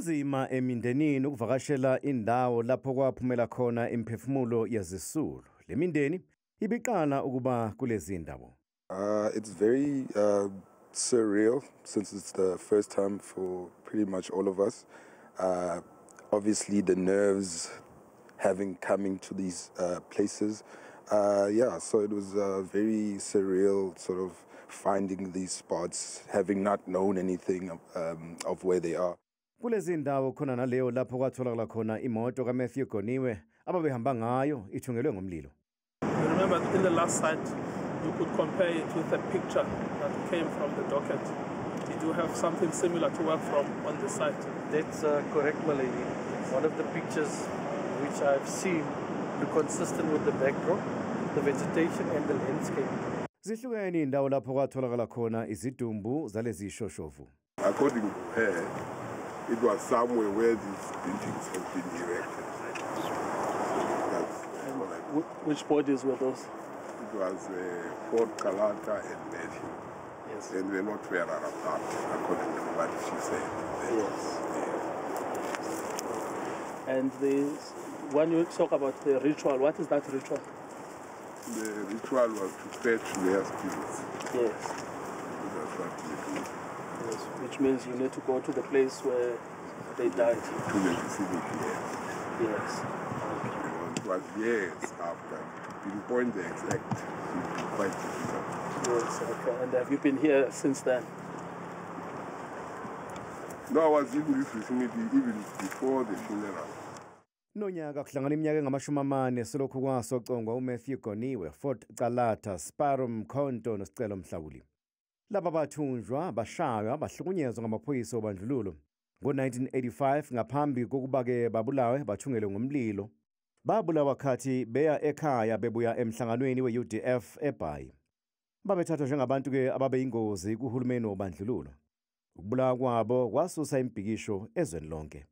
Kunzima emindenini ukuvakashela indawo lapho kwaphumela khona imiphefumulo yazisulu. Le mindeni ibiqala ukuba kulezi ndawo. It's very surreal since it's the first time for pretty much all of us. Obviously the nerves coming to these places. So it was very surreal sort of finding these spots, having not known anything of where they are. Kulezi ndawo khona naleyo lapho kwatholakala khona imoto kaMatthew Goniwe ababehamba ngayo ithungelwe ngomlilo. You remember in the last site you could compare it with a picture that came from the docket. Did you have something similar to work from on the site? That's correct, Malady. One of the pictures which I've seen look consistent with the backdrop, the vegetation and the landscape. Zihlukene indawo lapho kwatholakala khona izidumbu zalezi shoshovu. According to her, it was somewhere where these buildings have been erected. Which bodies were those? It was Fort Kalata and Matthew. Yes. And we're not far apart, according to what she said. Yes. And when you talk about the ritual, what is that ritual? The ritual was to fetch their spirits. Yes. That's what we do. Yes. Which means you need to go to the place where they died. To the vicinity, yes. Yes. It was years after. To pinpoint the exact, it would be quite difficult. Yes, okay. And have you been here since then? No, I was in this vicinity even before the funeral. Nonyaka kuhlangana iminyaka engamashumi selokhu kwasocongwa uMatthew Goniwe, Fort Kalata, Sparrow Mkhonto noSicelo Mhlawuli. Laba bathunjwa bashaywa bahlukunyezwa ngamaphoyisa obandlululo. Ngo-1985 ngaphambi kokuba-ke babulawe bathungelwe ngomlilo. Babulawa khathi beya ekhaya bebuya emhlanganweni we-UDF eBhayi. Babethathwa njengabantu-ke ababeyingozi kuhulumeni wobandlululo. Ukubulawa kwabo kwasusa impikisho ezweni lonke.